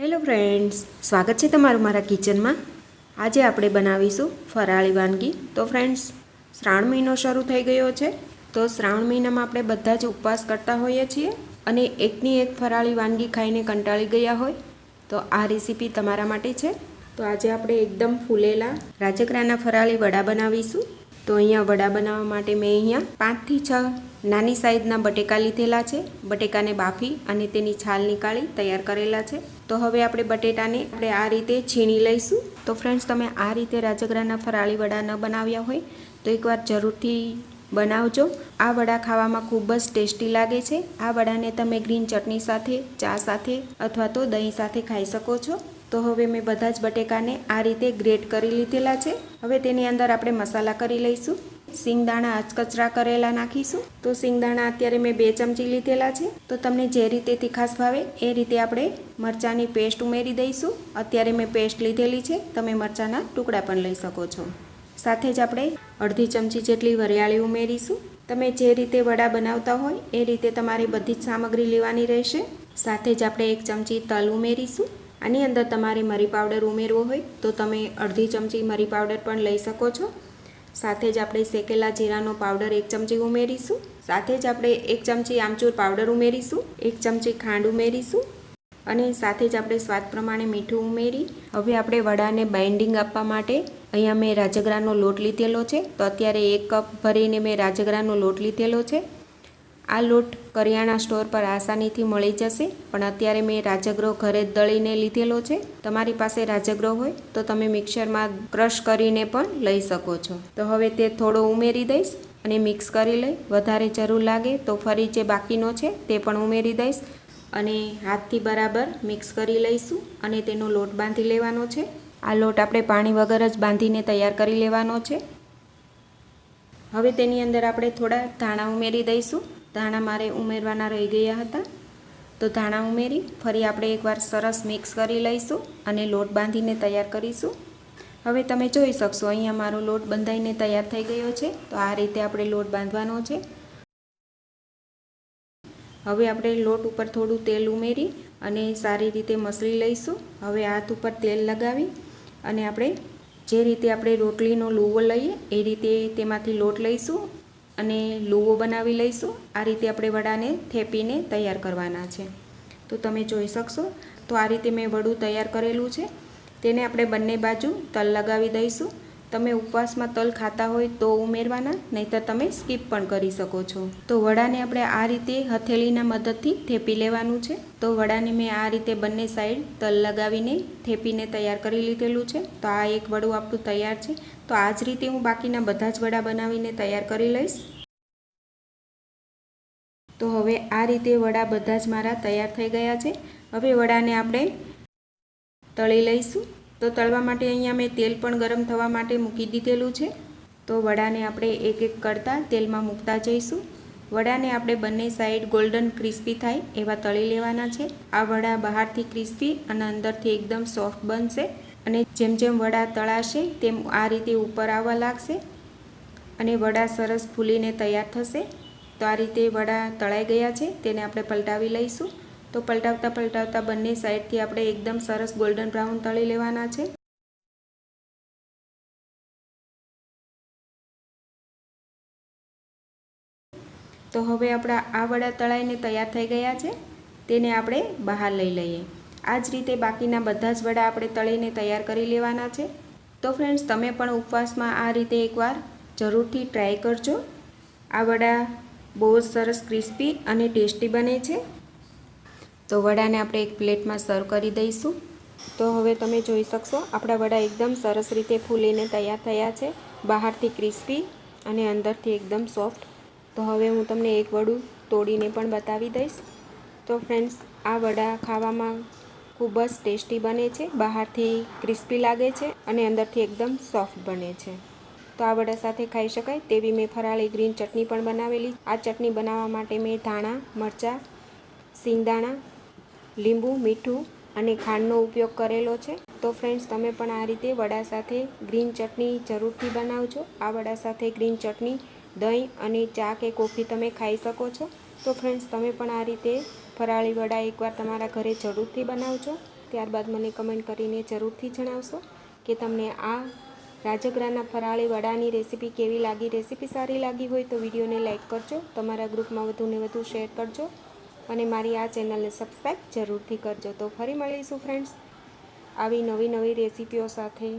Hello friends, સ્વાગત છે તમારું મારા કિચનમાં। આજે આપણે બનાવીશું ફરાળી વાનગી। તો ફ્રેન્ડ્સ, શ્રાવણ મહિનો શરૂ થઈ ગયો છે। તો શ્રાવણ મહિનામાં આપણે બધા જ ઉપવાસ કરતા હોઈએ છીએ અને એકની એક ફરાળી વાનગી ખાઈને કંટાળી ગયા હોય તો આ રેસીપી તમારા માટે છે। તો આજે આપણે એકદમ ફૂલેલા રાજગરાના ફરાળી વડા બનાવીશું। તો અહીંયા વડા બનાવવા માટે મેં અહીંયા 5 થી 6 નાની સાઈઝના બટેકા લીધેલા છે। બટેકાને બાફી અને તેની છાલ નીકાળી તૈયાર કરેલા છે। તો હવે આપણે બટેટાને આ રીતે છીણી લઈશું। તો ફ્રેન્ડ્સ, તમે આ રીતે રાજગરાના ફરાળી વડા ન બનાવ્યા હોય તો એકવાર જરૂરથી બનાવજો। આ વડા ખાવામાં ખૂબ જ ટેસ્ટી લાગે છે। આ વડાને તમે ગ્રીન ચટણી સાથે, ચા સાથે અથવા તો દહીં સાથે ખાઈ શકો છો। તો હવે મેં બધા જ બટેકાને આ રીતે ગ્રેટ કરી લીધેલા છે। હવે તેની અંદર આપણે મસાલા કરી લઈશું। સિંગદાણા અચકચરા કરેલા નાખીશું। તો સિંગદાણા અત્યારે મેં 2 ચમચી લીધેલા છે। તો તમને જે રીતે તીખાશ ભાવે એ રીતે આપણે મરચાંની પેસ્ટ ઉમેરી દઈશું। અત્યારે મેં પેસ્ટ લીધેલી છે, તમે મરચાંના ટુકડા પણ લઈ શકો છો। સાથે જ આપણે અડધી ચમચી જેટલી વરિયાળી ઉમેરીશું। તમે જે રીતે વડા બનાવતા હોય એ રીતે તમારે બધી જ સામગ્રી લેવાની રહેશે। સાથે જ આપણે 1 ચમચી તલ ઉમેરીશું। આની અંદર તમારે મરી પાવડર ઉમેરવો હોય તો તમે અડધી ચમચી મરી પાવડર પણ લઈ શકો છો। સાથે જ આપણે શેકેલા જીરાનો પાવડર 1 ચમચી ઉમેરીશું। સાથે જ આપણે 1 ચમચી આમચૂર પાવડર ઉમેરીશું। 1 ચમચી ખાંડ ઉમેરીશું અને સાથે જ આપણે સ્વાદ પ્રમાણે મીઠું ઉમેરી હવે આપણે વડાને બાઇન્ડિંગ આપવા માટે અહીંયા મેં રાજગરાનો લોટ લીધેલો છે। તો અત્યારે 1 કપ ભરીને મેં રાજગરાનો લોટ લીધેલો છે। આ લોટ કરિયાણા સ્ટોર પર આસાનીથી મળી જશે, પણ અત્યારે મેં રાજગરો ઘરે જ દળીને લીધેલો છે। તમારી પાસે રાજગરો હોય તો તમે મિક્સરમાં ક્રશ કરીને પણ લઈ શકો છો। તો હવે તે થોડો ઉમેરી દઈશ અને મિક્સ કરી લઈ। વધારે જરૂર લાગે તો ફરી જે બાકીનો છે તે પણ ઉમેરી દઈશ અને હાથથી બરાબર મિક્સ કરી લઈશું અને તેનો લોટ બાંધી લેવાનો છે। આ લોટ આપણે પાણી વગર જ બાંધીને તૈયાર કરી લેવાનો છે। હવે તેની અંદર આપણે થોડા ધાણા ઉમેરી દઈશું। ધાણા મારે ઉમેરવાના રહી ગયા હતા, તો ધાણા ઉમેરી ફરી આપણે એકવાર સરસ મિક્સ કરી લઈશું અને લોટ બાંધીને તૈયાર કરીશું। હવે તમે જોઈ શકશો અહીંયા મારો લોટ બંધાઈને તૈયાર થઈ ગયો છે। તો આ રીતે આપણે લોટ બાંધવાનો છે। હવે આપણે લોટ ઉપર થોડું તેલ ઉમેરી અને સારી રીતે મસળી લઈશું। હવે હાથ ઉપર તેલ લગાવી અને આપણે જે રીતે આપણે રોટલીનો લુવો લઈએ એ રીતે તેમાંથી લોટ લઈશું અને લુવો બનાવી લઈશું। આ રીતે આપણે વડાને થેપીને તૈયાર કરવાના છે। તો તમે જોઈ શકશો તો આ રીતે મેં વડું તૈયાર કરેલું છે। તેને આપણે બંને બાજુ તલ લગાવી દઈશું। તમે ઉપવાસમાં તલ ખાતા હોય તો ઉમેરવાના, નહીંતર તમે સ્કીપ પણ કરી શકો છો। તો વડાને આપણે આ રીતે હથેળીના મદદથી થેપી લેવાનું છે। તો વડાને મેં આ રીતે બંને સાઈડ તલ લગાવીને થેપીને તૈયાર કરી લીધેલું છે। તો આ એક વડું આપણું તૈયાર છે। તો આ જ રીતે હું બાકીના બધા જ વડા બનાવીને તૈયાર કરી લઈશ। તો હવે આ રીતે વડા બધા જ મારા તૈયાર થઈ ગયા છે। હવે વડાને આપણે તળી લઈશું। તો તળવા માટે અહીંયા મેં તેલ પણ ગરમ થવા માટે મૂકી દીધેલું છે। તો વડાને આપણે એક એક કરતાં તેલમાં મૂકતા જઈશું। વડાને આપણે બંને સાઈડ ગોલ્ડન ક્રિસ્પી થાય એવા તળી લેવાના છે। આ વડા બહારથી ક્રિસ્પી અને અંદરથી એકદમ સોફ્ટ બનશે અને જેમ જેમ વડા તળાશે તેમ આ રીતે ઉપર આવવા લાગશે અને વડા સરસ ફૂલીને તૈયાર થશે। તો આ રીતે વડા તળાઈ ગયા છે, તેને આપણે પલટાવી લઈશું। તો પલટાવતા પલટાવતા બંને સાઈડથી આપણે એકદમ સરસ ગોલ્ડન બ્રાઉન તળી લેવાના છે। તો હવે આપણા આ વડા તળાઈને તૈયાર થઈ ગયા છે, તેને આપણે બહાર લઈ લઈએ। આ જ રીતે બાકીના બધા જ વડા આપણે તળીને તૈયાર કરી લેવાના છે। તો ફ્રેન્ડ્સ, તમે પણ ઉપવાસમાં આ રીતે એકવાર જરૂરથી ટ્રાય કરજો। આ વડા બહુ જ સરસ ક્રિસ્પી અને ટેસ્ટી બને છે। તો વડાને આપણે એક પ્લેટમાં સર્વ કરી દઈશું। તો હવે તમે જોઈ શકશો આપણા વડા એકદમ સરસ રીતે ફૂલીને તૈયાર થયા છે, બહારથી ક્રિસ્પી અને અંદરથી એકદમ સોફ્ટ। તો હવે હું તમને એક વડું તોડીને પણ બતાવી દઈશ। તો ફ્રેન્ડ્સ, આ વડા ખાવામાં ખૂબ જ ટેસ્ટી બને છે, બહારથી ક્રિસ્પી લાગે છે અને અંદરથી એકદમ સોફ્ટ બને છે। તો આ વડા સાથે ખાઈ શકાય તેવી મેં ફરાળી ગ્રીન ચટણી પણ બનાવેલી। આ ચટણી બનાવવા માટે મેં ધાણા, મરચાં, સિંગદાણા, લીંબુ, મીઠું અને ખાંડનો ઉપયોગ કરેલો છે। તો ફ્રેન્ડ્સ, તમે પણ આ રીતે વડા સાથે ગ્રીન ચટણી જરૂરથી બનાવજો। આ વડા સાથે ગ્રીન ચટણી, દહીં અને ચા કે કોફી તમે ખાઈ શકો છો। તો ફ્રેન્ડ્સ, તમે પણ આ રીતે ફરાળી વડા એકવાર તમારા ઘરે જરૂરથી બનાવજો। ત્યારબાદ મને કમેન્ટ કરીને જરૂરથી જણાવશો કે તમને આ રાજગરાના ફરાળી વડાની રેસીપી કેવી લાગી. રેસીપી સારી લાગી હોય તો વિડીયોને લાઇક કરજો, તમારા ગ્રુપમાં વધુને વધુ શેર કરજો અને મારી આ ચેનલને સબસ્ક્રાઈબ જરૂરથી કરજો. તો ફરી મળીશું ફ્રેન્ડ્સ આવી નવી રેસીપીઓ સાથે.